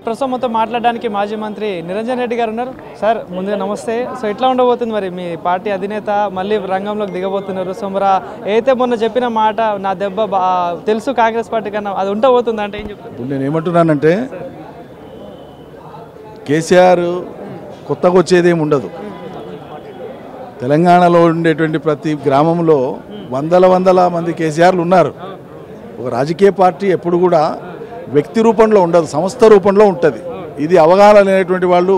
ప్రస్తుతం మొత్తం మాట్లాడడానికి మాజీ మంత్రి నిరంజన్ రెడ్డి గారు ఉన్నారు. సార్ ముందుగా నమస్తే. సో ఎట్లా ఉండబోతుంది మరి మీ పార్టీ అధినేత మళ్ళీ రంగంలోకి దిగబోతున్నారు? సో మరి అయితే మొన్న చెప్పిన మాట నా దెబ్బ తెలుసు కాంగ్రెస్ పార్టీ కన్నా అది ఉండబోతుంది అంటే ఏం చెప్తారు? ఇప్పుడు నేను ఏమంటున్నానంటే కేసీఆర్ కొత్తగా వచ్చేదేమి ఉండదు. తెలంగాణలో ఉండేటువంటి ప్రతి గ్రామంలో వందల మంది కేసీఆర్లు ఉన్నారు. ఒక రాజకీయ పార్టీ ఎప్పుడు కూడా వ్యక్తి రూపంలో ఉండదు, సంస్థ రూపంలో ఉంటుంది. ఇది అవగాహన లేనటువంటి వాళ్ళు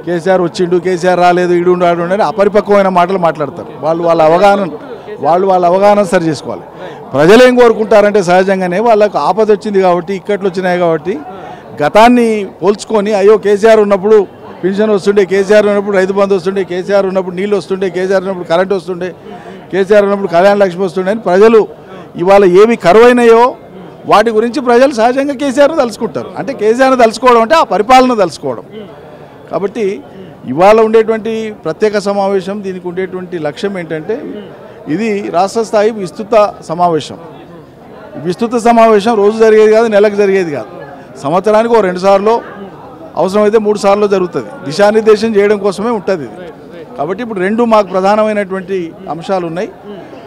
కేసీఆర్ వచ్చిండు, కేసీఆర్ రాలేదు, ఈడు రాడు అని అపరిపక్వమైన మాటలు మాట్లాడతారు. వాళ్ళ అవగాహన సరి చేసుకోవాలి. ప్రజలు ఏం కోరుకుంటారంటే సహజంగానే వాళ్ళకు ఆపద వచ్చింది కాబట్టి, ఇక్కట్లు వచ్చినాయి కాబట్టి గతాన్ని పోల్చుకొని అయ్యో కేసీఆర్ ఉన్నప్పుడు పెన్షన్ వస్తుండే, కేసీఆర్ ఉన్నప్పుడు రైతు బంధు వస్తుండే, కేసీఆర్ ఉన్నప్పుడు నీళ్ళు వస్తుండే, కేసీఆర్ ఉన్నప్పుడు కరెంట్ వస్తుండే, కేసీఆర్ ఉన్నప్పుడు కళ్యాణ లక్ష్మి వస్తుండే అని ప్రజలు ఇవాళ ఏవి కరువైనాయో వాటి గురించి ప్రజలు సహజంగా కేసీఆర్ను తలుచుకుంటారు. అంటే కేసీఆర్ను తలుచుకోవడం అంటే ఆ పరిపాలన తలుచుకోవడం. కాబట్టి ఇవాళ ఉండేటువంటి ప్రత్యేక సమావేశం, దీనికి ఉండేటువంటి లక్ష్యం ఏంటంటే ఇది రాష్ట్ర స్థాయి విస్తృత సమావేశం. విస్తృత సమావేశం రోజు జరిగేది కాదు, నెలకు జరిగేది కాదు, సంవత్సరానికి 2 సార్లు అవసరమైతే 3 సార్లు జరుగుతుంది. దిశానిర్దేశం చేయడం కోసమే ఉంటుంది ఇది. కాబట్టి ఇప్పుడు 2 మాకు ప్రధానమైనటువంటి అంశాలు ఉన్నాయి.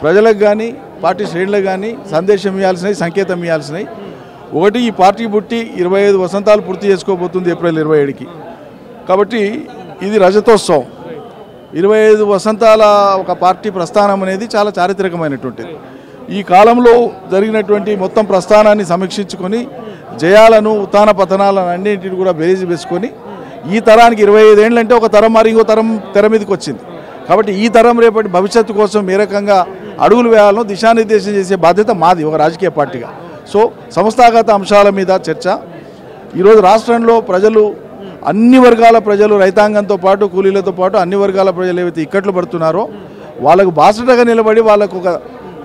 ప్రజలకు కానీ పార్టీ శ్రేణులకు కానీ సందేశం ఇవ్వాల్సినవి, సంకేతం ఇవ్వాల్సినవి. ఒకటి, ఈ పార్టీ పుట్టి 25 వసంతాలు పూర్తి చేసుకోబోతుంది ఏప్రిల్ 27కి. కాబట్టి ఇది రజతోత్సవం. 25 వసంతాల ఒక పార్టీ ప్రస్థానం అనేది చాలా చారిత్రకమైనటువంటిది. ఈ కాలంలో జరిగినటువంటి మొత్తం ప్రస్థానాన్ని సమీక్షించుకొని జయాలను, ఉత్థాన పతనాలను అన్నింటిని కూడా బేరీజు వేసుకొని ఈ తరానికి 25 ఏళ్ళంటే ఒక తరం మరి ఇంకో తరం తెర మీదకి వచ్చింది. కాబట్టి ఈ తరం రేపటి భవిష్యత్తు కోసం ఏ రకంగా అడుగులు వేయాలనో దిశానిర్దేశం చేసే బాధ్యత మాది ఒక రాజకీయ పార్టీగా. సో సంస్థాగత అంశాల మీద చర్చ. ఈరోజు రాష్ట్రంలో ప్రజలు, అన్ని వర్గాల ప్రజలు, రైతాంగంతో పాటు కూలీలతో పాటు అన్ని వర్గాల ప్రజలు ఏవైతే ఇక్కట్లు పడుతున్నారో వాళ్ళకు బాసటగా నిలబడి వాళ్ళకు ఒక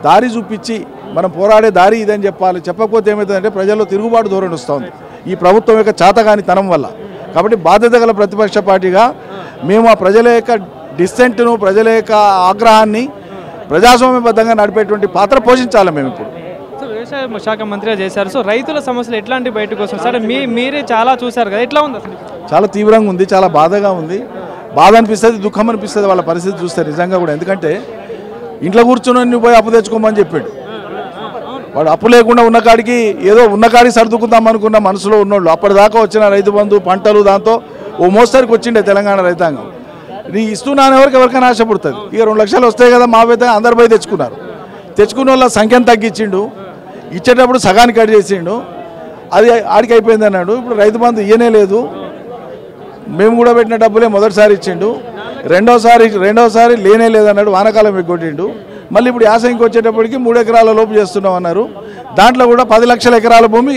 దారి చూపించి మనం పోరాడే దారి ఇదని చెప్పాలి. చెప్పకపోతే ఏమవుతుందంటే ప్రజల్లో తిరుగుబాటు ధోరణి వస్తుంది ఈ ప్రభుత్వం యొక్క చాతగాని తనం వల్ల. కాబట్టి బాధ్యత గల ప్రతిపక్ష పార్టీగా మేము ఆ ప్రజల యొక్క డిస్సెంట్ను, ప్రజల యొక్క ఆగ్రహాన్ని ప్రజాస్వామ్యబద్ధంగా నడిపేటువంటి పాత్ర పోషించాలి మేము ఇప్పుడు. సో వ్యవసాయ శాఖ మంత్రిగా చేశారు. సో రైతుల సమస్యలు ఎట్లాంటి బయటకు వస్తుంది సార్? మీరే చాలా చూశారు కదా, ఎట్లా ఉంది అసలు? చాలా తీవ్రంగా ఉంది, చాలా బాధగా ఉంది. బాధ అనిపిస్తుంది, దుఃఖం అనిపిస్తుంది వాళ్ళ పరిస్థితి చూస్తే నిజంగా కూడా. ఎందుకంటే ఇంట్లో కూర్చొని నువ్వు పోయి అప్పు తెచ్చుకోమని చెప్పాడు వాడు. అప్పు లేకుండా ఉన్నకాడికి ఏదో ఉన్నకాడికి సర్దుకుందాం అనుకున్న మనసులో ఉన్నోళ్ళు అప్పటిదాకా వచ్చిన రైతు బంధు, పంటలు, దాంతో ఓ మోస్తరికి వచ్చిండే తెలంగాణ రైతాంగం. నీ ఇస్తున్నాను ఎవరికైనా ఆశపడుతుంది. ఇక 2 లక్షలు వస్తాయి కదా మా వేత, అందరు పోయి తెచ్చుకున్నారు. తెచ్చుకున్న వాళ్ళ సంఖ్యను తగ్గించిండు, ఇచ్చేటప్పుడు సగానికి కట్ చేసిండు, అది ఆడికి అయిపోయింది అన్నాడు. ఇప్పుడు రైతు బంధు ఇయ్యనే లేదు, మేము కూడా పెట్టిన డబ్బులే మొదటిసారి ఇచ్చిండు, రెండోసారి లేనే లేదన్నాడు, వానకాలం ఎగ్గొట్టిండు. మళ్ళీ ఇప్పుడు యాసంగికి వచ్చేటప్పటికి 3 ఎకరాల లోపు చేస్తున్నాం అన్నారు. దాంట్లో కూడా 10 లక్షల ఎకరాల భూమి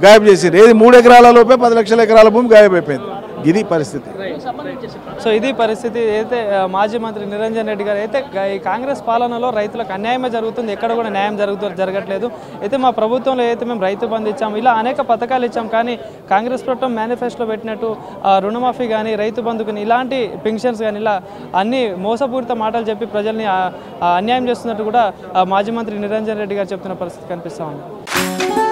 గాయబ్ చేసింది. ఏది 3 ఎకరాల లోపే 10 లక్షల ఎకరాల భూమి గాయబ్ అయిపోయింది. ఇది పరిస్థితి. సో ఇది పరిస్థితి. అయితే మాజీ మంత్రి నిరంజన్ రెడ్డి గారు అయితే ఈ కాంగ్రెస్ పాలనలో రైతులకు అన్యాయమే జరుగుతుంది, ఎక్కడ కూడా న్యాయం జరగట్లేదు. అయితే మా ప్రభుత్వంలో అయితే మేము రైతు బంధు ఇచ్చాము, ఇలా అనేక పథకాలు ఇచ్చాం, కానీ కాంగ్రెస్ ప్రభుత్వం మేనిఫెస్టోలో పెట్టినట్టు రుణమాఫీ కానీ, రైతు బంధు కానీ, ఇలాంటి పెన్షన్స్ కానీ ఇలా అన్ని మోసపూరిత మాటలు చెప్పి ప్రజల్ని అన్యాయం చేస్తున్నట్టు కూడా మాజీ మంత్రి నిరంజన్ రెడ్డి గారు చెప్తున్న పరిస్థితి కనిపిస్తూ ఉంది.